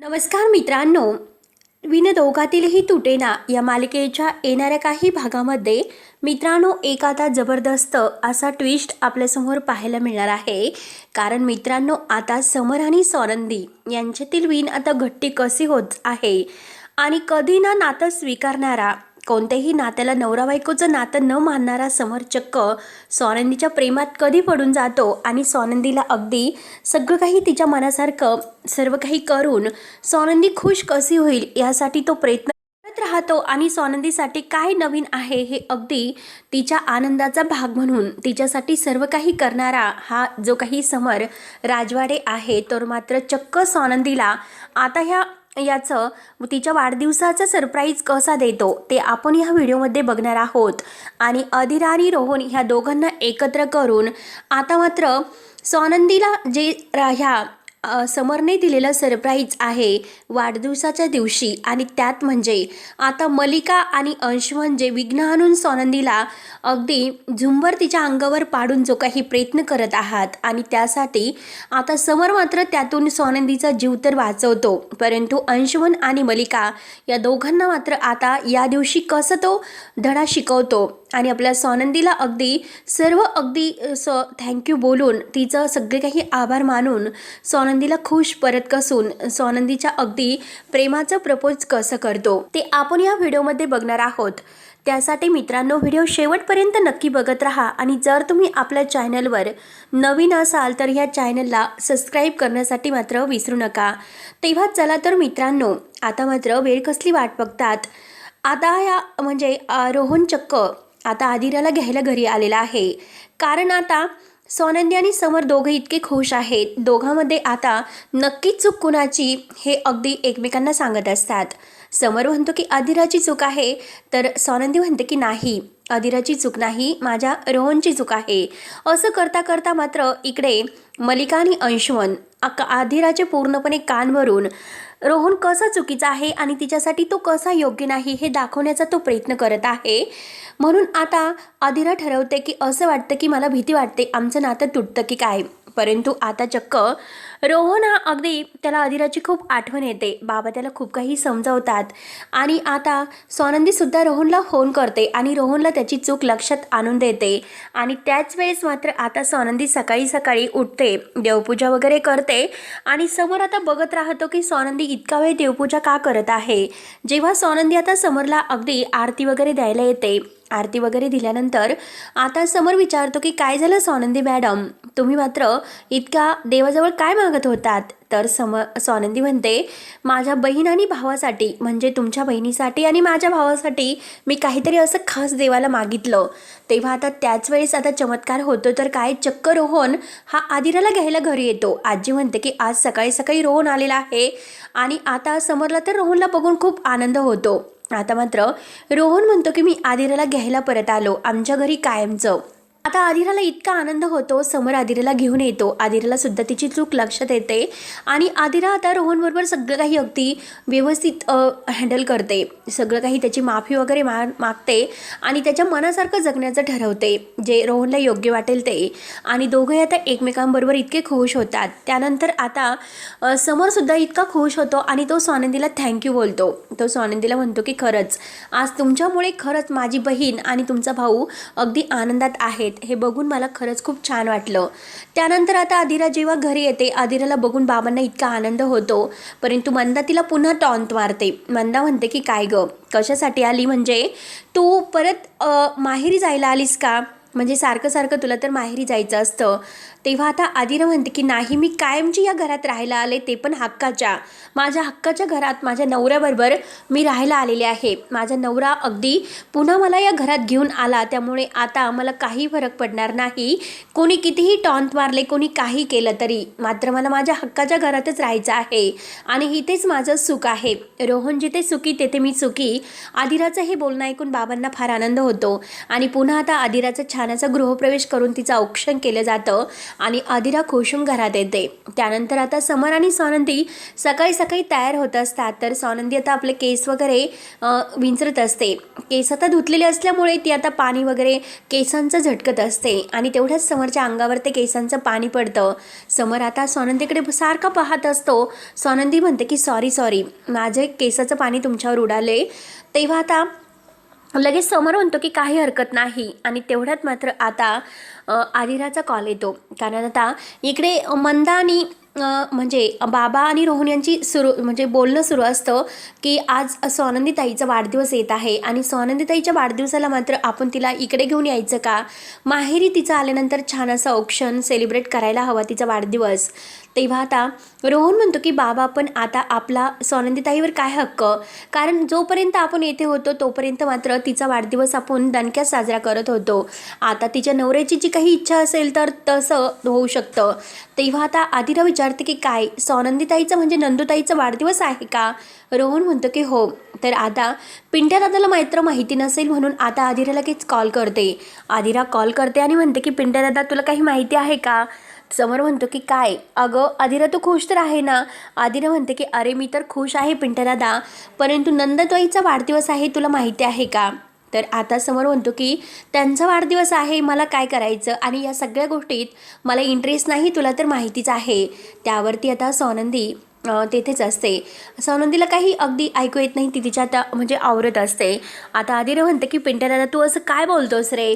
नमस्कार मित्रांनो, विन दोघातीलही तुटेना या मालिकेच्या येणाऱ्या काही भागामध्ये मित्रांनो एक आता जबरदस्त असा ट्विस्ट आपल्यासमोर पाहायला मिळणार आहे. कारण मित्रांनो आता समर आणि सोनंदी यांच्यातील विण आता घट्टी कशी होत आहे आणि कधी ना नातं स्वीकारणारा, कोणत्याही नात्याला नवरा बायकोचं नातं न मानणारा समर चक्क सोनंदीच्या प्रेमात कधी पडून जातो आणि सोनंदीला अगदी सगळं काही तिच्या मनासारखं सर्व काही करून सोनंदी खुश कशी होईल यासाठी तो प्रयत्न करत राहतो. आणि सोनंदीसाठी काय नवीन आहे हे अगदी तिच्या आनंदाचा भाग म्हणून तिच्यासाठी सर्व काही करणारा हा जो काही समर राजवाडे आहे, तर मात्र चक्क सोनंदीला आता याचं तिच्या वाढदिवसाचा सरप्राईज कसा देतो ते आपण ह्या व्हिडिओमध्ये बघणार आहोत. आणि अधीरा आणि रोहन ह्या दोघांना एकत्र करून आता मात्र सोनंदीला जे ह्या समरने दिलेलं सरप्राईज आहे वाढदिवसाच्या दिवशी, आणि त्यात म्हणजे आता मलिका आणि अंश म्हणजे विघ्न आणून सोनंदीला अगदी झुंबर तिच्या अंगावर पाडून जो काही प्रयत्न करत आहात, आणि त्यासाठी आता समर मात्र त्यातून सोनंदीचा जीव तर वाचवतो, परंतु अंशवन आणि मलिका या दोघांना मात्र आता या दिवशी कसं तो धडा शिकवतो आणि आपल्या सोनंदीला अगदी थँक्यू बोलून तिचं सगळे काही आभार मानून सोनंदीला खुश परत कसून सोनंदीच्या अगदी प्रेमाचं प्रपोज कसं करतो ते आपण या व्हिडिओमध्ये बघणार आहोत. त्यासाठी मित्रांनो व्हिडिओ शेवटपर्यंत नक्की बघत राहा. आणि जर तुम्ही आपल्या चॅनलवर नवीन असाल तर ह्या चॅनलला सबस्क्राईब करण्यासाठी मात्र विसरू नका. तेव्हा चला तर मित्रांनो, आता मात्र वेळ कसली वाट बघतात. आता म्हणजे रोहन चक्क आता अधीराला घ्यायला घरी आलेला आहे. कारण आता सोनंदी आणि समर दोघे इतके खुश आहेत, दोघांमध्ये आता नक्की चूक कुणाची हे अगदी एकमेकांना सांगत असतात. समर म्हणतो की अधीराची चूक आहे, तर सोनंदी म्हणते की नाही, अधीराची चूक नाही, माझ्या रोहनची चूक आहे. असं करता करता मात्र इकडे मलिका आणि अंशवन अधीराचे पूर्णपणे कान भरून रोहन कसा चुकीचा आहे आणि तिच्यासाठी तो कसा योग्य नाही हे दाखवण्याचा तो प्रयत्न करत आहे. म्हणून आता अधीरा ठरवते की असं वाटतं की मला भीती वाटते आमचं नातं तुटतं की काय. परंतु आता चक्क रोहन अगदी त्याला अधीराची खूप आठवण येते. बाबा त्याला खूप काही समजावतात आणि आता सोनंदीसुद्धा रोहनला फोन करते आणि रोहनला त्याची चूक लक्षात आणून देते. आणि त्याच वेळेस मात्र आता सोनंदी सकाळी सकाळी उठते, देवपूजा वगैरे करते आणि समोर आता बघत राहतो की सोनंदी इतका वेळ देवपूजा का करत आहे. जेव्हा सोनंदी आता समरला अगदी आरती वगैरे द्यायला येते, आरती वगैरे दिल्यानंतर आता समर विचारतो की काय झालं सोनंदी मॅडम, तुम्ही मात्र इतका देवाजवळ काय मागत होतात. तर सोनंदी म्हणते माझ्या बहीण आणि भावासाठी, म्हणजे तुमच्या बहिणीसाठी आणि माझ्या भावासाठी मी काहीतरी असं खास देवाला मागितलं. तेव्हा आता त्याच वेळेस आता चमत्कार होतो. तर काय चक्क रोहन हा अधीराला घ्यायला घरी येतो. आजी म्हणते की आज सकाळी सकाळी रोहन आलेला आहे आणि आता समरला तर रोहनला बघून खूप आनंद होतो. आता मात्र रोहन म्हणतो की मी अधीराला घ्यायला परत आलो आमच्या घरी कायमचं. आता अधीराला इतका आनंद होतो, समर अधीराला घेऊन येतो. अधीराला सुद्धा तिची चूक लक्षात येते आणि अधीरा आता रोहनबरोबर सगळं काही अगदी व्यवस्थित हँडल करते. सगळं काही त्याची माफी वगैरे मागते आणि त्याच्या मनासारखं जगण्याचं ठरवते, जे रोहनला योग्य वाटेल ते. आणि दोघंही आता एकमेकांबरोबर इतके खुश होतात. त्यानंतर आता समरसुद्धा इतका खुश होतो आणि तो सोनंदीला थँक्यू बोलतो. तो सोनंदीला म्हणतो की खरंच आज तुमच्यामुळे खरंच माझी बहीण आणि तुमचा भाऊ अगदी आनंदात आहेत, हे बघून मला खरंच खूप छान वाटलं. त्यानंतर आता अधीरा जेव्हा घरी येते, अधीराला बघून बाबांना इतका आनंद होतो. परंतु मंदा तिला पुन्हा टॉन्ट मारते. मंदा म्हणते की काय गं, कशासाठी आली, म्हणजे तू परत माहेरी जायला आलीस का, म्हणजे सारखं सारखं तुला तर माहेरी जायचं असतं. तेव्हा आता अधीरा म्हणते की नाही, मी कायमची या घरात राहायला आले, ते पण माझ्या हक्काच्या घरात माझ्या नवऱ्याबरोबर मी राहायला आलेले आहे. माझा नवरा अगदी पुन्हा मला या घरात घेऊन आला, त्यामुळे आता मला काही फरक पडणार नाही. कोणी कितीही टॉन्ट मारले, कोणी काही केलं तरी मात्र मला माझ्या हक्काच्या घरातच राहायचं आहे आणि इथेच माझं सुख आहे. रोहन जिथे सुखी तेथे मी सुखी. अधीराचं हे बोलणं ऐकून बाबांना फार आनंद होतो आणि पुन्हा आता अधीराचं छान छान असा गृहप्रवेश करून तिचं औक्षण केलं जातं आणि आदिरा खुश होऊन घरात येते. त्यानंतर आता समर आणि स्वानंदी सकाळी सकाळी तयार होत असतात. तर स्वानंदी आता आपले केस वगैरे विंचरत असते. केस आता धुतलेले असल्यामुळे ती आता पाणी वगैरे केसांचं झटकत असते आणि तेवढ्याच समरच्या अंगावर ते केसांचं पाणी पडतं. समर आता स्वानंदीकडे सारखा पाहत असतो. स्वानंदी म्हणते की सॉरी माझे केसाचं पाणी तुमच्यावर उडाले. तेव्हा आता लगेच समर म्हणतो की काही हरकत नाही आणि तेवढ्यात मात्र आता आदिराचा कॉल येतो. कारण आता इकडे मंदा आणि म्हणजे बाबा आणि रोहन यांची बोलणं सुरू असतं की आज स्वानंदीताईचा वाढदिवस येत आहे आणि स्वानंदीताईच्या वाढदिवसाला मात्र आपण तिला इकडे घेऊन यायचं का, माहेरी तिचं आल्यानंतर छान असं औक्षण सेलिब्रेट करायला हवा तिचा वाढदिवस. तेव्हा आता रोहन म्हणतो की बाबा पण आता आपला स्वानंदीताईवर काय हक्क, कारण जोपर्यंत आपण येथे होतो तोपर्यंत मात्र तिचा वाढदिवस आपण दणक्यात साजरा करत होतो. आता तिच्या नवऱ्याची जी काही इच्छा असेल तर तसं होऊ शकतं. तेव्हा आता आदिरा विचारते की काय स्वानंदीताईचं म्हणजे नंदूताईचा वाढदिवस आहे का. रोहन म्हणतो की हो. तर आता पिंट्या दादाला माहिती नसेल म्हणून आता आदिरा लगेच कॉल करते. आदिरा कॉल करते आणि म्हणते की पिंट्या दादा तुला काही माहिती आहे का. समर म्हणतो की काय. अगं आदिरा तू खुश तर आहे ना. आदिरा म्हणते की अरे मी तर खुश आहे पिंट्या दादा, परंतु नंदताईचा वाढदिवस आहे तुला माहिती आहे का. तर आता समर म्हणतो की त्यांचा वाढदिवस आहे, मला काय करायचं आणि या सगळ्या गोष्टीत मला इंटरेस्ट नाही, तुला तर माहितीच आहे. त्यावरती आता स्वानंदी तेथेच असते. स्वानंदीला काही अगदी ऐकू येत नाही, ती तिच्या आता आवरत असते. आता आदिरा म्हणते की पिंट्या दादा तू असं काय बोलतोस रे.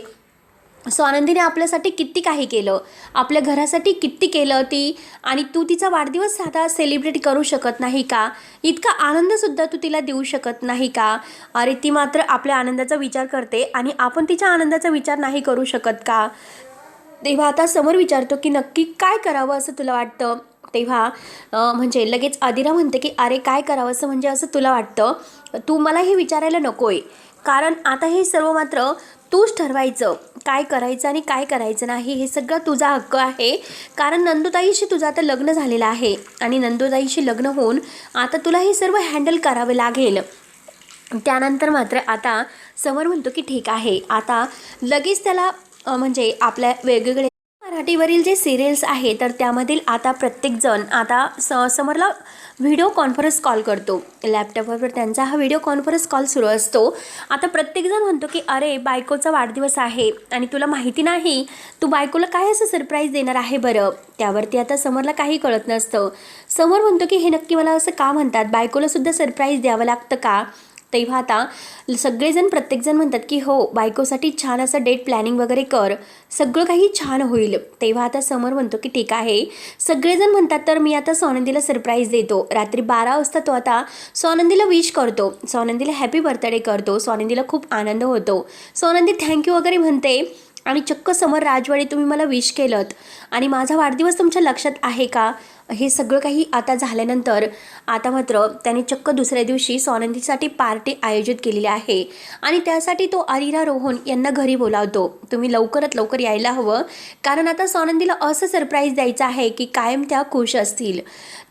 स्वानंदीने आपल्यासाठी किती काही केलं, आपल्या घरासाठी किती केलं ती, आणि तू तिचा वाढदिवस साधा सेलिब्रेट करू शकत नाही का. इतका आनंदसुद्धा तू तिला देऊ शकत नाही का. अरे ती मात्र आपल्या आनंदाचा विचार करते आणि आपण तिच्या आनंदाचा विचार नाही करू शकत का. तेव्हा आता समर विचारतो की नक्की काय करावं असं तुला वाटतं. तेव्हा लगेच आदिरा म्हणते की अरे काय करावं असं असं तुला वाटतं, तू मला हे विचारायला नको आहे, कारण आता हे सर्व मात्र तूच ठरवायचं काय करायचं आणि काय करायचं नाही, हे सगळं तुझा हक्क आहे. कारण नंदूताईशी तुझं आता लग्न झालेलं आहे आणि नंदूताईशी लग्न होऊन आता तुला हे सर्व हँडल करावे लागेल. त्यानंतर मात्र आता समर म्हणतो की ठीक आहे. आता लगेच त्याला आपल्या वेगवेगळे मराठीवरील जे सिरियल्स आहे तर त्यामधील आता प्रत्येकजण आता समरला व्हिडिओ कॉन्फरन्स कॉल करतो. लॅपटॉपवर त्यांचा हा व्हिडिओ कॉन्फरन्स कॉल सुरू असतो. आता प्रत्येकजण म्हणतो की अरे बायकोचा वाढदिवस आहे आणि तुला माहिती नाही, तू बायकोला काय असं सरप्राईज देणार आहे बरं. त्यावरती आता समरला काही कळत नसतं. समर म्हणतो की हे नक्की मला असं का म्हणतात, बायकोला सुद्धा सरप्राईज द्यावं लागतं का. तेव्हा आता प्रत्येकजण म्हणतात की हो बायकोसाठी छान असं डेट प्लॅनिंग वगैरे कर, सगळं काही छान होईल. तेव्हा आता समर म्हणतो की ठीक आहे. सगळेजण म्हणतात तर मी आता स्वानंदीला सरप्राईज देतो. रात्री 12 वाजता तो आता स्वानंदीला विश करतो, स्वानंदीला हॅपी बर्थडे करतो. स्वानंदीला खूप आनंद होतो. स्वानंदी थँक्यू वगैरे म्हणते आणि चक्क समर राजवाडे तुम्ही मला विश केलं आणि माझा वाढदिवस तुमच्या लक्षात आहे का. हे सगळं काही आता झाल्यानंतर आता मात्र त्याने चक्क दुसऱ्या दिवशी स्वानंदीसाठी पार्टी आयोजित केलेली आहे आणि त्यासाठी तो आदिरा रोहन यांना घरी बोलावतो. तुम्ही लवकरात लवकर यायला हवं, कारण आता स्वानंदीला असं सरप्राईज द्यायचं आहे की कायम त्या खुश असतील.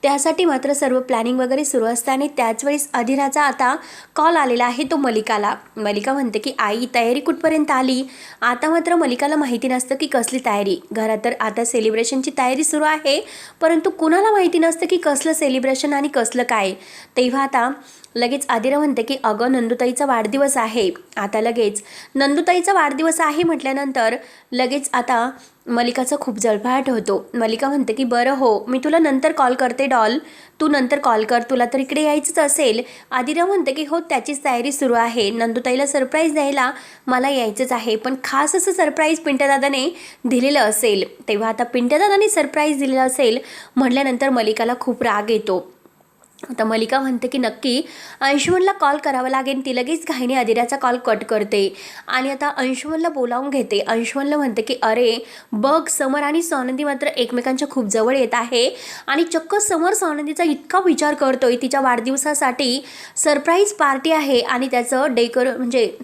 त्यासाठी मात्र सर्व प्लॅनिंग वगैरे सुरू असतं आणि त्याच वेळेस आदिराचा आता कॉल आलेला आहे तो मलिकाला. मलिका म्हणते की आई तयारी कुठपर्यंत आली. आता मात्र मलिकाला माहिती नसतं की कसली तयारी. घरात तर आता सेलिब्रेशनची तयारी सुरू आहे, परंतु कुणाला माहिती नसतं की कसलं सेलिब्रेशन आणि कसलं काय. तेव्हा आता लगेच आदिरा म्हणते की अगं नंदूताईचा वाढदिवस आहे. आता लगेच नंदूताईचा वाढदिवस आहे म्हटल्यानंतर लगेच आता मलिकाचा खूप जळफळाट होतो. मलिका म्हणते की बरं हो मी तुला नंतर कॉल करते डॉल, तू नंतर कॉल कर, तुला तर इकडे यायचंच असेल. आदिरा म्हणते की हो त्याचीच तयारी सुरू आहे, नंदूताईला सरप्राईज द्यायला मला यायचंच आहे, पण खास असं सरप्राईज पिंट्यादादाने दिलेलं असेल. तेव्हा आता पिंट्यादादाने सरप्राईज दिलेलं असेल म्हटल्यानंतर मलिकाला खूप राग येतो. आता मलिका म्हणते की नक्की अंशुमनला कॉल करावा लागेल. ती लगेच घाईने आदिराचा कॉल कट करते आणि आता अंशुमनला बोलावून घेते. अंशुमनला म्हणते की अरे बघ समर आणि स्वानंदी मात्र एकमेकांच्या खूप जवळ येत आहे आणि चक्क समर स्वानंदीचा इतका विचार करतोय. तिच्या वाढदिवसासाठी सरप्राईज पार्टी आहे आणि त्याचं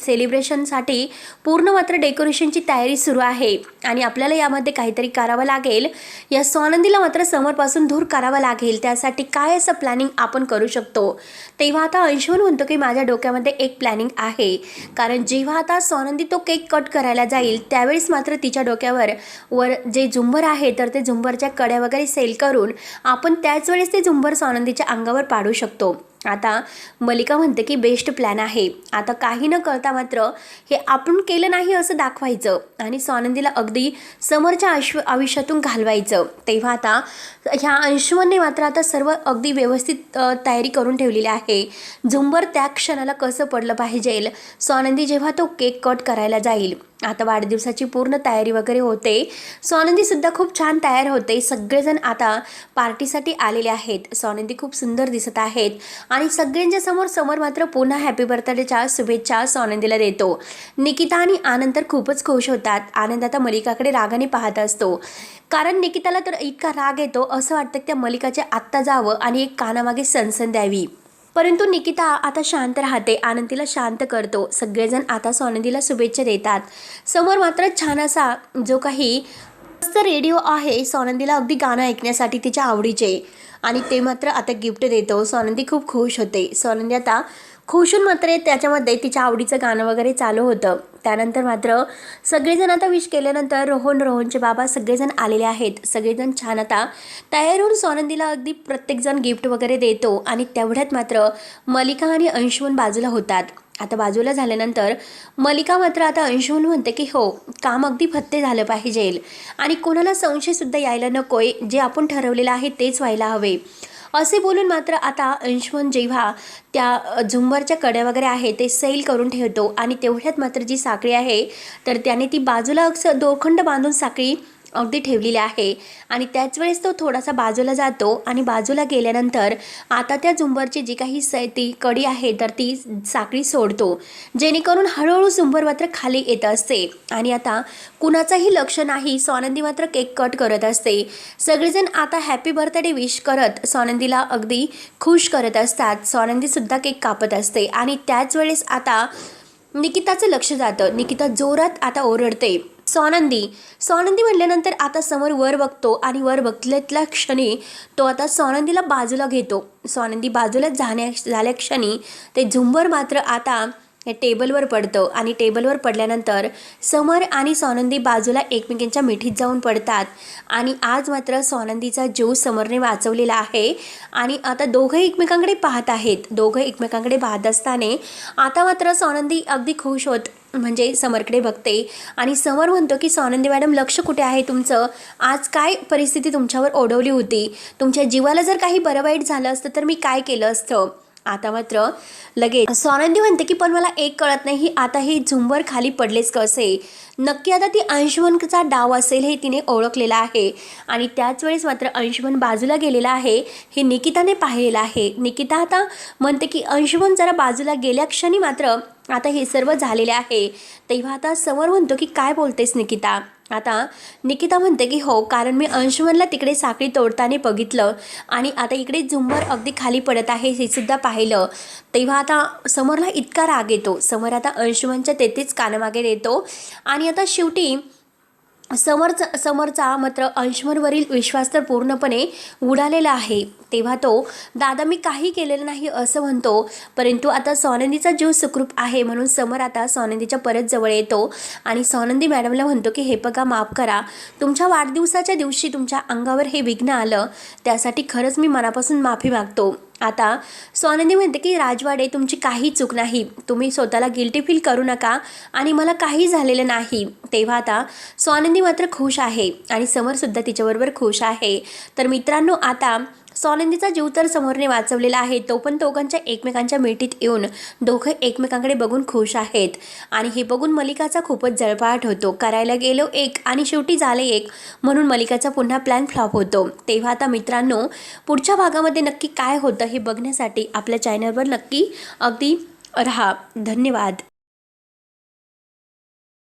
सेलिब्रेशनसाठी पूर्ण मात्र डेकोरेशनची तयारी सुरू आहे आणि आपल्याला यामध्ये काहीतरी करावं लागेल. या स्वानंदीला मात्र समरपासून दूर करावं लागेल. त्यासाठी काय असं प्लॅनिंग आपण करू शकतो. तेव्हा आता अंशुमन म्हणतो की माझ्या डोक्यामध्ये एक प्लॅनिंग आहे, कारण जेव्हा आता स्वानंदी तो केक कट करायला जाईल त्यावेळेस मात्र तिच्या डोक्यावर जे झुंबर आहे तर ते झुंबरच्या कड्या वगैरे सेल करून आपण त्याच वेळेस ते झुंबर स्वानंदीच्या अंगावर पाडू शकतो. आता मलिका म्हणते की बेस्ट प्लॅन आहे. आता काही न कळता मात्र हे आपण केलं नाही असं दाखवायचं आणि स्वानंदीला अगदी समोरच्या आयुष्यातून घालवायचं. तेव्हा आता ह्या अंशुमनने मात्र आता सर्व अगदी व्यवस्थित तयारी करून ठेवलेली आहे. झुंबर त्या क्षणाला कसं पडलं पाहिजे स्वानंदी जेव्हा तो केक कट करायला जाईल. आता वाढदिवसाची पूर्ण तयारी वगैरे होते. स्वानंदीसुद्धा खूप छान तयार होते. सगळेजण आता पार्टीसाठी आलेले आहेत. स्वानंदी खूप सुंदर दिसत आहेत आणि सगळ्यांच्या समोर मात्र पुन्हा हॅपी बर्थडेच्या शुभेच्छा स्वानंदीला देतो. निकिता आणि आनंद तर खूपच खुश होतात. आनंद आता मलिकाकडे रागाने पाहत असतो, कारण निकिताला तर इतका राग येतो असं वाटतं की त्या मलिकाच्या आत्ता जावं आणि एक कानामागे सनसन द्यावी. परंतु निकिता आता शांत राहते. आनंद तिला शांत करतो. सगळेजण आता स्वानंदीला शुभेच्छा देतात. समोर मात्र छान असा जो काही मस्त रेडिओ आहे स्वानंदीला अगदी गाणं ऐकण्यासाठी तिच्या आवडीचे, आणि ते मात्र आता गिफ्ट देतो. स्वानंदी खूप खुश होते. स्वानंदी आता खुशून मात्र त्याच्यामध्ये तिच्या आवडीचं गाणं वगैरे चालू होतं. त्यानंतर मात्र सगळेजण आता विश केल्यानंतर रोहनचे बाबा सगळेजण आलेले आहेत. सगळेजण छान आता तयार होऊन स्वानंदीला अगदी प्रत्येकजण गिफ्ट वगैरे देतो आणि तेवढ्यात मात्र मलिका आणि अंशुमन बाजूला होतात. आता बाजूला झाल्यानंतर मलिका मात्र आता अंशुमन म्हणते की हो, काम अगदी फत्ते झालं पाहिजे आणि कोणाला संशयसुद्धा यायला नकोय, जे आपण ठरवलेलं आहे तेच व्हायला हवे असे बोलून मात्र आता अंशुमन जेव्हा त्या झुंबरच्या कड्या वगैरे आहे ते सेल करून ठेवतो आणि तेवढ्यात मात्र जी साखळी आहे तर त्याने ती बाजूला दोरखंड बांधून साखळी अगदी ठेवलेली आहे आणि त्याच वेळेस तो थोडासा बाजूला जातो आणि बाजूला गेल्यानंतर आता त्या झुंबरची जी काही ती कडी आहे तर ती साखळी सोडतो, जेणेकरून हळूहळू झुंबर मात्र खाली येत असते आणि आता कुणाचाही लक्ष नाही. स्वानंदी मात्र केक कट करत असते. सगळेजण आता हॅपी बर्थडे विश करत स्वानंदीला अगदी खुश करत असतात. स्वानंदीसुद्धा केक कापत असते आणि त्याच वेळेस आता निकिताचं लक्ष जातं. निकिता जोरात आता ओरडते स्वानंदी म्हटल्यानंतर आता समोर वर बघतो आणि वर बघितल्या क्षणी तो आता स्वानंदीला बाजूला घेतो. स्वानंदी बाजूला झाल्या क्षणी ते झुंबर मात्र आता टेबलवर पडतं आणि टेबलवर पडल्यानंतर समर आणि स्वानंदी बाजूला एकमेकांच्या मिठीत जाऊन पडतात आणि आज मात्र स्वानंदीचा जीव समरने वाचवलेला आहे आणि आता दोघं एकमेकांकडे पाहत आहेत. दोघं एकमेकांकडे पाहत असताना आता मात्र स्वानंदी अगदी खुश होत म्हणजे समरकडे बघते आणि समर म्हणतो की स्वानंदी मॅडम, लक्ष कुठे आहे तुमचं? आज काय परिस्थिती तुमच्यावर ओढवली होती? तुमच्या जीवाला जर काही बरं वाईट झालं असतं तर मी काय केलं असतं? आता मात्र लगेच स्वानंदी म्हणते की पण मला एक कळत नाही, आता हे झुंबर खाली पडलेच कसे? नक्की आता ती अंशुमनचा डाव असेल हे तिने ओळखलेलं आहे आणि त्याच वेळेस मात्र अंशुमन बाजूला गेलेला आहे हे निकिताने पाहिलेलं आहे. निकिता आता म्हणते की अंशुमन जरा बाजूला गेल्या क्षणी मात्र आता हे सर्व झालेले आहे. तेव्हा आता समर म्हणतो की काय बोलतेस निकिता? आता निकिता म्हणते की हो, कारण मी अंशुमनला तिकडे साखळी तोडताना बघितलं आणि आता इकडे झुंबर अगदी खाली पडत आहे हे सुद्धा पाहिलं. तेव्हा आता समरला इतका राग येतो. समर आता अंशुमनच्या तेथेच कानामागे देतो आणि आता शेवटी समरचा मात्र अंशुमनवरील विश्वास तर पूर्णपणे उडालेला आहे. तेव्हा तो दादा मी काही केलेलं नाही असं म्हणतो, परंतु आता स्वानंदीचा जीव सुखरूप आहे म्हणून समर आता स्वानंदीच्या परत जवळ येतो आणि स्वानंदी मॅडमला म्हणतो की हे बघा, माफ करा, तुमच्या वाढदिवसाच्या दिवशी तुमच्या अंगावर हे विघ्न आलं, त्यासाठी खरंच मी मनापासून माफी मागतो. आता स्वानंदी म्हणते की राजवाडे, तुमची काही चूक नाही, तुम्ही स्वतःला गिल्टी फील करू नका आणि मला काही झालेलं नाही. तेव्हा आता स्वानंदी मात्र खुश आहे आणि समरसुद्धा तिच्याबरोबर खुश आहे. तर मित्रांनो, आता स्वानंदीचा जीव तर समोरने वाचवलेला आहे, तो पण दोघांच्या एकमेकांच्या मिठीत येऊन दोघं एकमेकांकडे बघून खुश आहेत आणि हे बघून मलिकाचा खूपच जळपाट होतो. करायला गेलो एक आणि शेवटी झाले एक, म्हणून मलिकाचा पुन्हा प्लॅन फ्लॉप होतो. तेव्हा आता मित्रांनो, पुढच्या भागामध्ये नक्की काय होतं हे बघण्यासाठी आपल्या चॅनलवर नक्की अगदी राहा. धन्यवाद.